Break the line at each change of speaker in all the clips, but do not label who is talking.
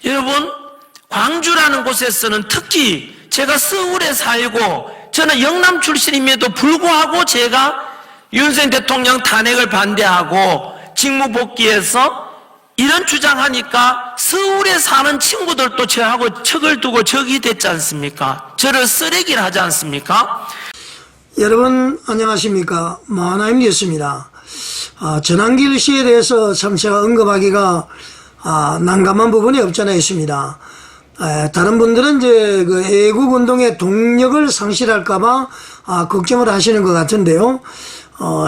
여러분, 광주라는 곳에서는 특히 제가 서울에 살고 저는 영남 출신임에도 불구하고 제가 윤석열 대통령 탄핵을 반대하고 직무 복귀해서 이런 주장하니까 서울에 사는 친구들도 저하고 척을 두고 적이 됐지 않습니까? 저를 쓰레기를 하지 않습니까?
여러분 안녕하십니까? 하나님 뉴스입니다. 전한길 씨에 대해서 참 제가 언급하기가 난감한 부분이 없잖아 있습니다. 다른 분들은 이제 그 애국운동의 동력을 상실할까봐 걱정을 하시는 것 같은데요.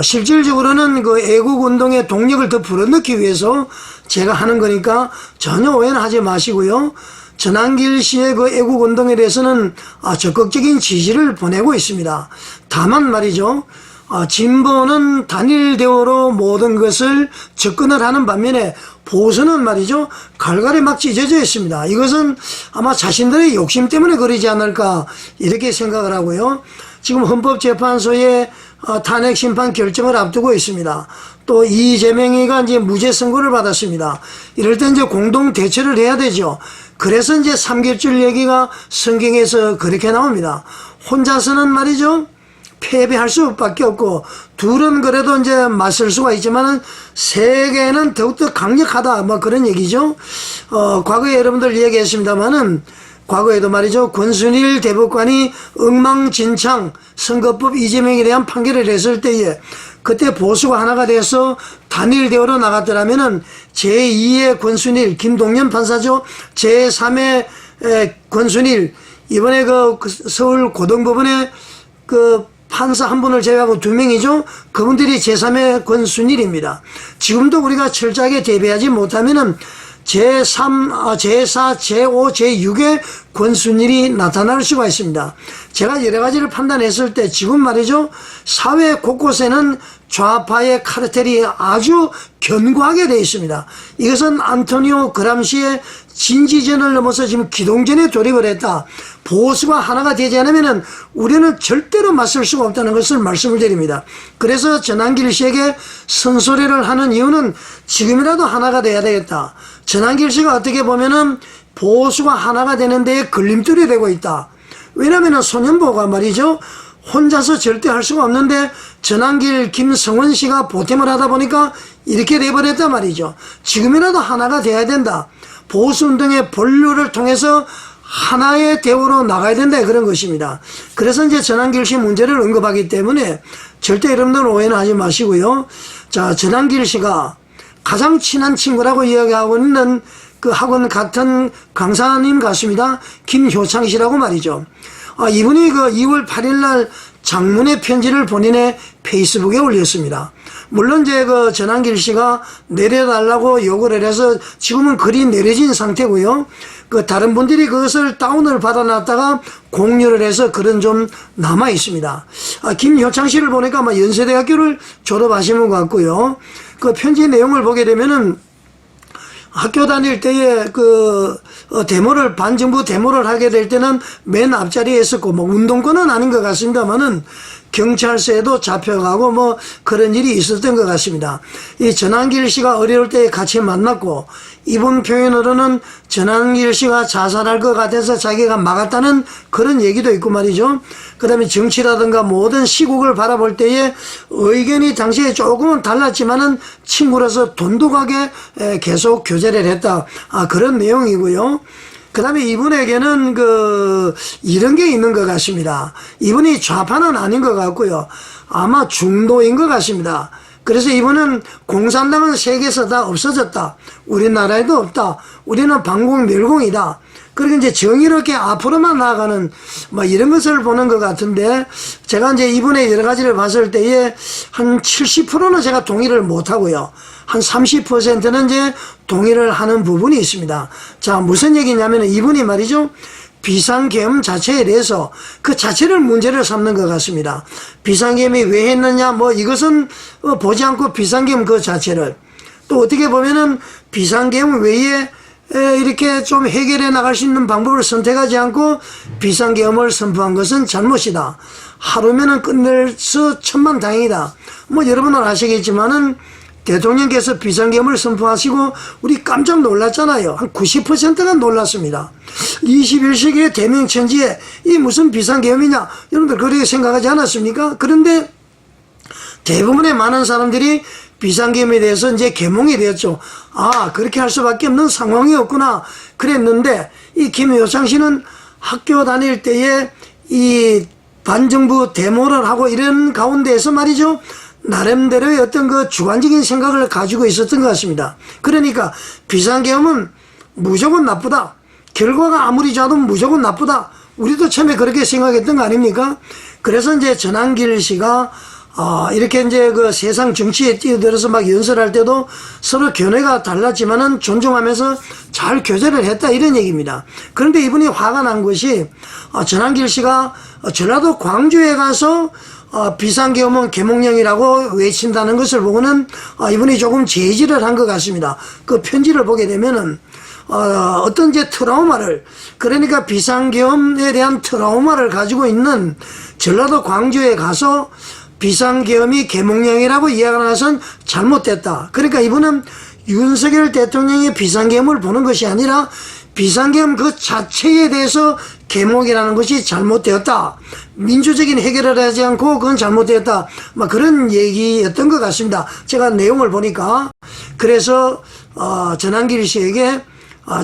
실질적으로는 그 애국운동의 동력을 더 불어넣기 위해서 제가 하는 거니까 전혀 오해는 하지 마시고요. 전한길 씨의 그 애국운동에 대해서는 적극적인 지지를 보내고 있습니다. 다만 말이죠. 진보는 단일 대우로 모든 것을 접근을 하는 반면에 보수는 말이죠. 갈갈이 막 찢어져 있습니다. 이것은 아마 자신들의 욕심 때문에 그러지 않을까 이렇게 생각을 하고요. 지금 헌법재판소에 탄핵 심판 결정을 앞두고 있습니다. 또 이재명이가 이제 무죄 선고를 받았습니다. 이럴 때 이제 공동 대처를 해야 되죠. 그래서 이제 3겹줄 얘기가 성경에서 그렇게 나옵니다. 혼자서는 말이죠. 패배할 수밖에 없고 둘은 그래도 이제 맞설 수가 있지만은 세 개는 더욱더 강력하다 뭐 그런 얘기죠. 과거에 여러분들 얘기했습니다만은 과거에도 말이죠. 권순일 대법관이 엉망진창 선거법 이재명에 대한 판결을 했을 때에 그때 보수가 하나가 돼서 단일 대우로 나갔더라면은 제2의 권순일 김동연 판사죠. 제3의 권순일 이번에 그 서울 고등법원의 그 판사 한 분을 제외하고 2명이죠. 그분들이 제3의 권순일입니다. 지금도 우리가 철저하게 대비하지 못하면은 제3, 제4, 제5, 제6의 권순일이 나타날 수가 있습니다. 제가 여러 가지를 판단했을 때 지금 말이죠. 사회 곳곳에는 좌파의 카르텔이 아주 견고하게 되어 있습니다. 이것은 안토니오 그람시의 진지전을 넘어서 지금 기동전에 돌입을 했다. 보수가 하나가 되지 않으면 우리는 절대로 맞설 수가 없다는 것을 말씀을 드립니다. 그래서 전한길 씨에게 선소리를 하는 이유는 지금이라도 하나가 돼야 되겠다. 전한길 씨가 어떻게 보면은 보수가 하나가 되는 데에 걸림돌이 되고 있다. 왜냐하면 소년보가 말이죠. 혼자서 절대 할 수가 없는데 전한길 김성원 씨가 보탬을 하다 보니까 이렇게 돼버렸단 말이죠. 지금이라도 하나가 돼야 된다. 보수운동의 본류를 통해서 하나의 대우로 나가야 된다 그런 것입니다. 그래서 이제 전한길 씨 문제를 언급하기 때문에 절대 여러분들 오해는 하지 마시고요. 자, 전한길 씨가 가장 친한 친구라고 이야기하고 있는 그 학원 같은 강사님 같습니다. 김효창 씨라고 말이죠. 이분이 그 2월 8일 날 장문의 편지를 본인의 페이스북에 올렸습니다. 물론 이제 그 전한길 씨가 내려달라고 요구를 해서 지금은 글이 내려진 상태고요. 그 다른 분들이 그것을 다운을 받아놨다가 공유를 해서 글은 좀 남아 있습니다. 김효창 씨를 보니까 아마 연세대학교를 졸업하신 것 같고요. 그 편지 내용을 보게 되면은 학교 다닐 때에 그 데모를 반정부 데모를 하게 될 때는 맨 앞자리에 있었고 뭐 운동권은 아닌 것 같습니다만은 경찰서에도 잡혀가고 뭐 그런 일이 있었던 것 같습니다. 이 전한길 씨가 어려울 때 같이 만났고 이분 표현으로는 전한길 씨가 자살할 것 같아서 자기가 막았다는 그런 얘기도 있고 말이죠. 그 다음에 정치라든가 모든 시국을 바라볼 때에 의견이 당시에 조금은 달랐지만은 친구로서 돈독하게 계속 교제를 했다. 그런 내용이고요. 그 다음에 이분에게는 이런 게 있는 것 같습니다. 이분이 좌파는 아닌 것 같고요. 아마 중도인 것 같습니다. 그래서 이분은 공산당은 세계에서 다 없어졌다. 우리나라에도 없다. 우리는 반공멸공이다. 그리고 이제 정의롭게 앞으로만 나아가는 뭐 이런 것을 보는 것 같은데 제가 이제 이분의 여러 가지를 봤을 때에 한 70%는 제가 동의를 못 하고요. 한 30%는 이제 동의를 하는 부분이 있습니다. 자, 무슨 얘기냐면 이분이 말이죠. 비상계엄 자체에 대해서 그 자체를 문제를 삼는 것 같습니다. 비상계엄이 왜 했느냐 뭐 이것은 보지 않고 비상계엄 그 자체를 또 어떻게 보면은 비상계엄 외에 이렇게 좀 해결해 나갈 수 있는 방법을 선택하지 않고 비상계엄을 선포한 것은 잘못이다. 하루면은 끝낼서 천만다행이다. 뭐 여러분은 아시겠지만은 대통령께서 비상계엄을 선포하시고 우리 깜짝 놀랐잖아요. 한 90%가 놀랐습니다. 21세기의 대명천지에 이 무슨 비상계엄이냐, 여러분들 그렇게 생각하지 않았습니까? 그런데 대부분의 많은 사람들이 비상계엄에 대해서 이제 계몽이 되었죠. 아, 그렇게 할 수밖에 없는 상황이었구나 그랬는데, 이 김효창 씨는 학교 다닐 때에 이 반정부 데모를 하고 이런 가운데에서 말이죠, 나름대로의 어떤 그 주관적인 생각을 가지고 있었던 것 같습니다. 그러니까 비상계엄은 무조건 나쁘다, 결과가 아무리 좋아도 무조건 나쁘다, 우리도 처음에 그렇게 생각했던 거 아닙니까? 그래서 이제 전한길 씨가 이렇게 이제 그 세상 정치에 뛰어들어서 막 연설할 때도 서로 견해가 달랐지만은 존중하면서 잘 교제를 했다, 이런 얘기입니다. 그런데 이분이 화가 난 것이, 전한길 씨가 전라도 광주에 가서 비상계엄은 계몽령이라고 외친다는 것을 보고는 이분이 조금 제지를 한 것 같습니다. 그 편지를 보게 되면은 어떤 이제 트라우마를, 그러니까 비상계엄에 대한 트라우마를 가지고 있는 전라도 광주에 가서 비상계엄이 계몽령이라고 이야기하는 것은 잘못됐다. 그러니까 이분은 윤석열 대통령의 비상계엄을 보는 것이 아니라 비상계엄 그 자체에 대해서 계몽이라는 것이 잘못되었다, 민주적인 해결을 하지 않고 그건 잘못되었다, 막 그런 얘기였던 것 같습니다. 제가 내용을 보니까. 그래서 전한길 씨에게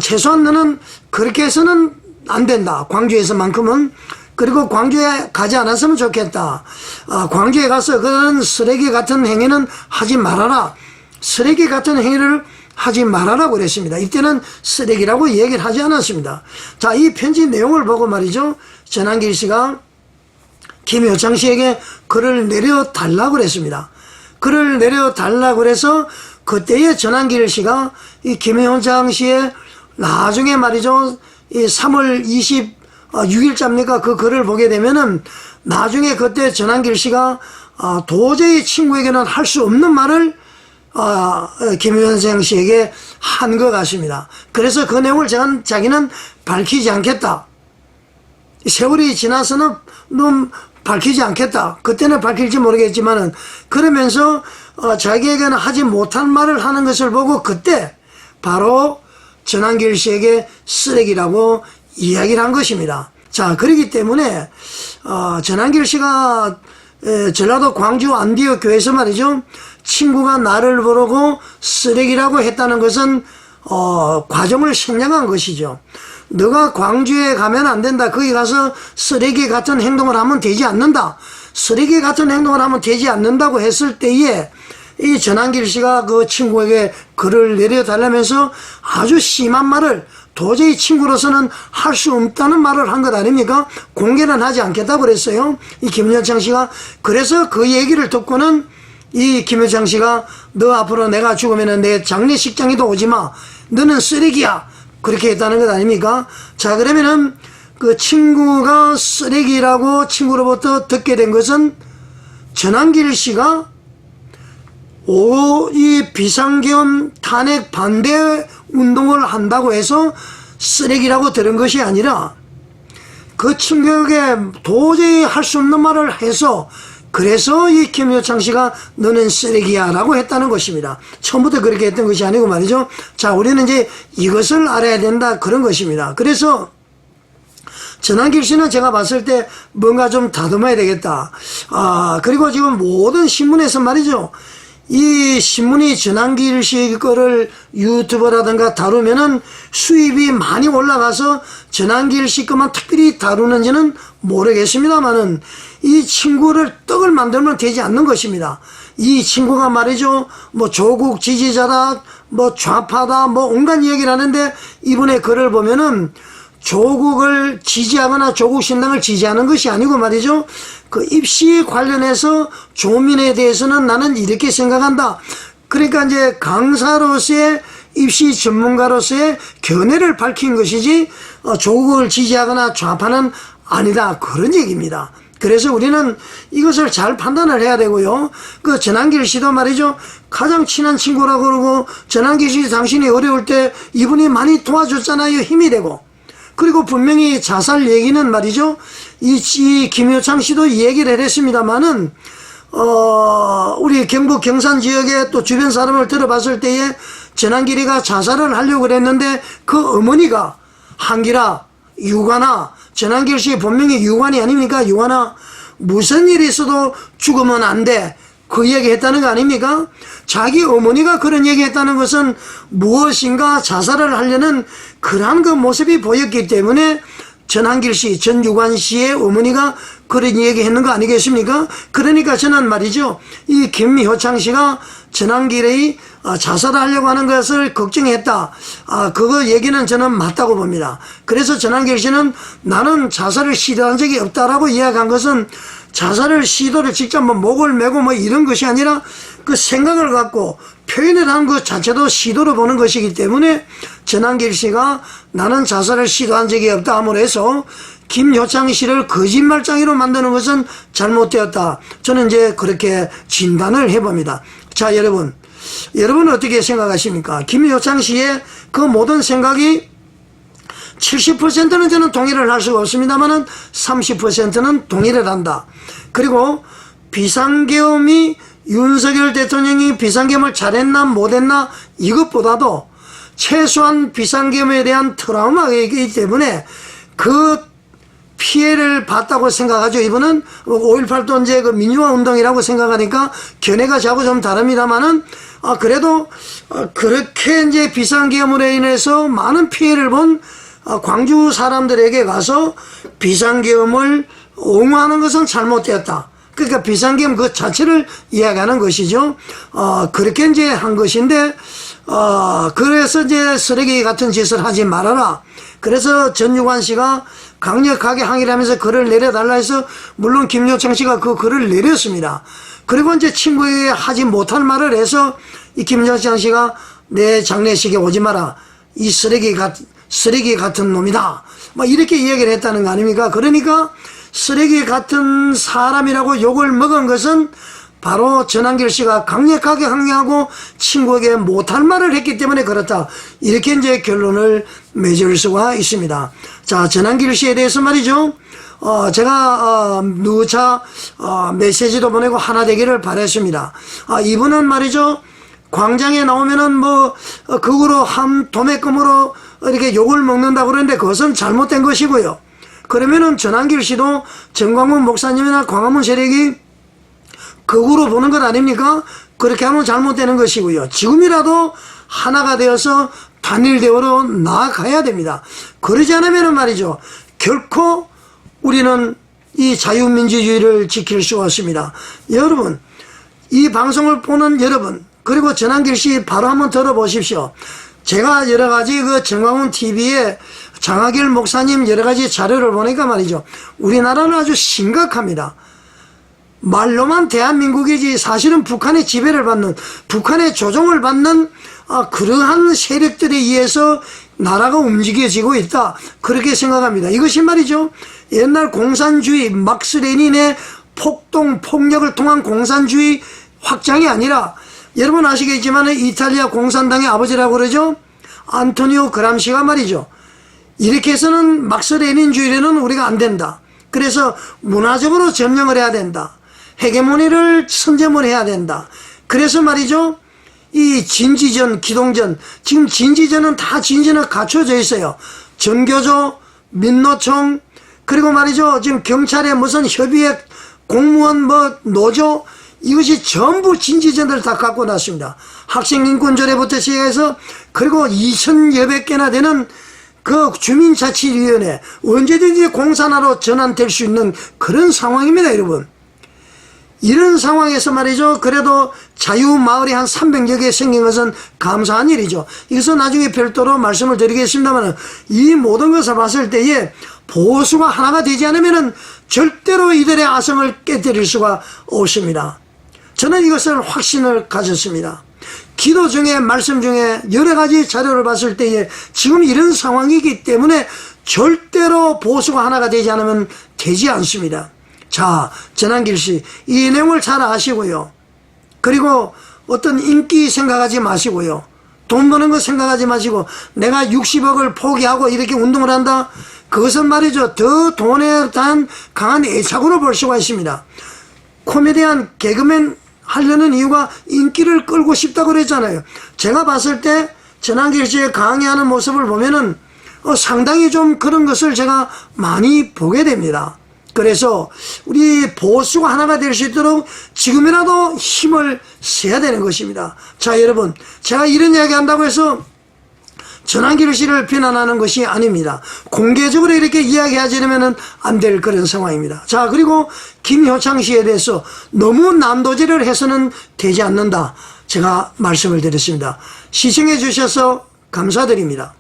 최소한 너는 그렇게 해서는 안 된다, 광주에서만큼은. 그리고 광주에 가지 않았으면 좋겠다. 광주에 가서 그런 쓰레기 같은 행위는 하지 말아라, 쓰레기 같은 행위를 하지 말아라고 그랬습니다. 이때는 쓰레기라고 얘기를 하지 않았습니다. 자, 이 편지 내용을 보고 말이죠, 전한길 씨가 김효창 씨에게 글을 내려달라고 그랬습니다. 글을 내려달라고 그래서 그때의 전한길 씨가 이 김효창 씨의 나중에 말이죠, 이 3월 26일자입니까? 그 글을 보게 되면은 나중에 그때 전한길 씨가 도저히 친구에게는 할 수 없는 말을 김효창 씨에게 한 것 같습니다. 그래서 그 내용을 자기는 밝히지 않겠다, 세월이 지나서는 밝히지 않겠다, 그때는 밝힐지 모르겠지만은, 그러면서 자기에게는 하지 못한 말을 하는 것을 보고 그때 바로 전한길 씨에게 쓰레기라고 이야기를 한 것입니다. 자, 그렇기 때문에 전한길 씨가 전라도 광주 안디옥 교회에서 말이죠, 친구가 나를 부르고 쓰레기라고 했다는 것은 과정을 생략한 것이죠. 너가 광주에 가면 안 된다, 거기 가서 쓰레기 같은 행동을 하면 되지 않는다, 쓰레기 같은 행동을 하면 되지 않는다고 했을 때에 이 전한길 씨가 그 친구에게 글을 내려달라면서 아주 심한 말을, 도저히 친구로서는 할 수 없다는 말을 한 것 아닙니까? 공개는 하지 않겠다고 그랬어요, 이 김효창 씨가. 그래서 그 얘기를 듣고는 이 김효창 씨가 너 앞으로 내가 죽으면 내 장례식장에도 오지마, 너는 쓰레기야, 그렇게 했다는 것 아닙니까? 자, 그러면은 그 친구가 쓰레기라고 친구로부터 듣게 된 것은 전한길 씨가 이 비상계엄 탄핵 반대 운동을 한다고 해서 쓰레기라고 들은 것이 아니라 그 친구에게 도저히 할 수 없는 말을 해서, 그래서 이 김효창 씨가 너는 쓰레기야 라고 했다는 것입니다. 처음부터 그렇게 했던 것이 아니고 말이죠. 자, 우리는 이제 이것을 알아야 된다, 그런 것입니다. 그래서 전한길 씨는 제가 봤을 때 뭔가 좀 다듬어야 되겠다. 그리고 지금 모든 신문에서 말이죠, 이 신문이 전한길 씨 거를 유튜브라든가 다루면은 수입이 많이 올라가서 전한길 씨 것만 특별히 다루는지는 모르겠습니다만은 이 친구를 떡을 만들면 되지 않는 것입니다. 이 친구가 말이죠, 뭐 조국 지지자다, 뭐 좌파다, 뭐 온갖 얘기를 하는데 이분의 글을 보면은 조국을 지지하거나 조국 신당을 지지하는 것이 아니고 말이죠, 그 입시 관련해서 조민에 대해서는 나는 이렇게 생각한다, 그러니까 이제 강사로서의 입시 전문가로서의 견해를 밝힌 것이지 조국을 지지하거나 좌파는 아니다, 그런 얘기입니다. 그래서 우리는 이것을 잘 판단을 해야 되고요. 그 전한길 씨도 말이죠, 가장 친한 친구라고 그러고, 전한길 씨 당신이 어려울 때 이분이 많이 도와줬잖아요, 힘이 되고. 그리고 분명히 자살 얘기는 말이죠, 이 김효창 씨도 얘기를 했습니다만은 우리 경북 경산 지역의 또 주변 사람을 들어봤을 때에 전한길이가 자살을 하려고 그랬는데 그 어머니가 한길아, 유관아, 전한길 씨 본명이 유관이 아닙니까? 유관아, 무슨 일이 있어도 죽으면 안 돼. 그 얘기 했다는 거 아닙니까? 자기 어머니가 그런 얘기 했다는 것은 무엇인가 자살을 하려는 그러한 그 모습이 보였기 때문에 전한길 씨, 전유관 씨의 어머니가 그런 얘기 했는 거 아니겠습니까? 그러니까 저는 말이죠. 이 김효창 씨가 전한길의 자살을 하려고 하는 것을 걱정했다. 그거 얘기는 저는 맞다고 봅니다. 그래서 전한길 씨는 나는 자살을 시도한 적이 없다라고 이야기한 것은 자살을 시도를 직접 목을 메고 이런 것이 아니라 그 생각을 갖고 표현을 한 것 자체도 시도로 보는 것이기 때문에 전한길 씨가 나는 자살을 시도한 적이 없다 함으로 해서 김효창 씨를 거짓말장이로 만드는 것은 잘못되었다. 저는 이제 그렇게 진단을 해봅니다. 자, 여러분은 어떻게 생각하십니까? 김효창 씨의 그 모든 생각이 70%는 저는 동의를 할 수가 없습니다만은 30%는 동의를 한다. 그리고 비상계엄이 윤석열 대통령이 비상계엄을 잘했나 못했나 이것보다도 최소한 비상계엄에 대한 트라우마가 있기 때문에 그 피해를 봤다고 생각하죠. 이분은 5.18도 이제 그 민주화 운동이라고 생각하니까 견해가 저하고 좀 다릅니다만은 그래도 그렇게 이제 비상계엄으로 인해서 많은 피해를 본 광주 사람들에게 가서 비상계엄을 옹호하는 것은 잘못되었다. 그러니까 비상계엄 그 자체를 이야기하는 것이죠. 그렇게 이제 한 것인데, 그래서 이제 쓰레기 같은 짓을 하지 말아라. 그래서 전유관 씨가 강력하게 항의를 하면서 글을 내려달라 해서, 물론 김효창 씨가 그 글을 내렸습니다. 그리고 이제 친구에게 하지 못할 말을 해서, 이 김효창 씨가 내 장례식에 오지 마라. 이 쓰레기 같은 놈이다. 이렇게 이야기를 했다는 거 아닙니까? 그러니까 쓰레기 같은 사람이라고 욕을 먹은 것은 바로 전한길 씨가 강력하게 항의하고 친구에게 못할 말을 했기 때문에 그렇다. 이렇게 이제 결론을 맺을 수가 있습니다. 자, 전한길 씨에 대해서 말이죠. 제가 누차 메시지도 보내고 하나 되기를 바랬습니다. 이분은 말이죠. 광장에 나오면은 그거로 도매금으로 이렇게 욕을 먹는다고 그러는데 그것은 잘못된 것이고요. 그러면은 전한길 씨도 정광훈 목사님이나 광화문 세력이 극우로 보는 것 아닙니까? 그렇게 하면 잘못되는 것이고요. 지금이라도 하나가 되어서 단일 대우로 나아가야 됩니다. 그러지 않으면 말이죠. 결코 우리는 이 자유민주주의를 지킬 수가 없습니다. 여러분, 이 방송을 보는 여러분, 그리고 전한길 씨 바로 한번 들어보십시오. 제가 여러 가지 그 정광훈 TV에 장하길 목사님 여러 가지 자료를 보니까 말이죠. 우리나라는 아주 심각합니다. 말로만 대한민국이지 사실은 북한의 지배를 받는, 북한의 조종을 받는 그러한 세력들에 의해서 나라가 움직여지고 있다. 그렇게 생각합니다. 이것이 말이죠. 옛날 공산주의, 막스 레닌의 폭동, 폭력을 통한 공산주의 확장이 아니라 여러분 아시겠지만 이탈리아 공산당의 아버지라고 그러죠. 안토니오 그람시가 말이죠. 이렇게 해서는 막스 레닌주의로는 우리가 안 된다. 그래서 문화적으로 점령을 해야 된다. 헤게모니를 선점을 해야 된다. 그래서 말이죠. 이 진지전, 기동전, 지금 진지전은 다 진지는 갖춰져 있어요. 전교조, 민노총, 그리고 말이죠. 지금 경찰의 무슨 협의회, 공무원 노조, 이것이 전부 진지전들 다 갖고 났습니다. 학생인권조례부터 시작해서 그리고 2000여 개나 되는 그 주민자치위원회 언제든지 공산화로 전환될 수 있는 그런 상황입니다, 여러분. 이런 상황에서 말이죠. 그래도 자유마을이 한 300여 개 생긴 것은 감사한 일이죠. 이것은 나중에 별도로 말씀을 드리겠습니다만 이 모든 것을 봤을 때에 보수가 하나가 되지 않으면 절대로 이들의 아성을 깨뜨릴 수가 없습니다. 저는 이것을 확신을 가졌습니다. 기도 중에 말씀 중에 여러 가지 자료를 봤을 때에 지금 이런 상황이기 때문에 절대로 보수가 하나가 되지 않으면 되지 않습니다. 자, 전한길 씨, 이 내용을 잘 아시고요. 그리고 어떤 인기 생각하지 마시고요. 돈 버는 거 생각하지 마시고 내가 60억을 포기하고 이렇게 운동을 한다? 그것은 말이죠. 더 돈에 대한 강한 애착으로 볼 수가 있습니다. 코미디언 개그맨 하려는 이유가 인기를 끌고 싶다고 그랬잖아요. 제가 봤을 때 전한길 씨의 강의하는 모습을 보면은 상당히 좀 그런 것을 제가 많이 보게 됩니다. 그래서 우리 보수가 하나가 될 수 있도록 지금이라도 힘을 써야 되는 것입니다. 자, 여러분, 제가 이런 이야기 한다고 해서 전한길 씨를 비난하는 것이 아닙니다. 공개적으로 이렇게 이야기하지려면 안 될 그런 상황입니다. 자, 그리고 김효창 씨에 대해서 너무 난도질을 해서는 되지 않는다. 제가 말씀을 드렸습니다. 시청해 주셔서 감사드립니다.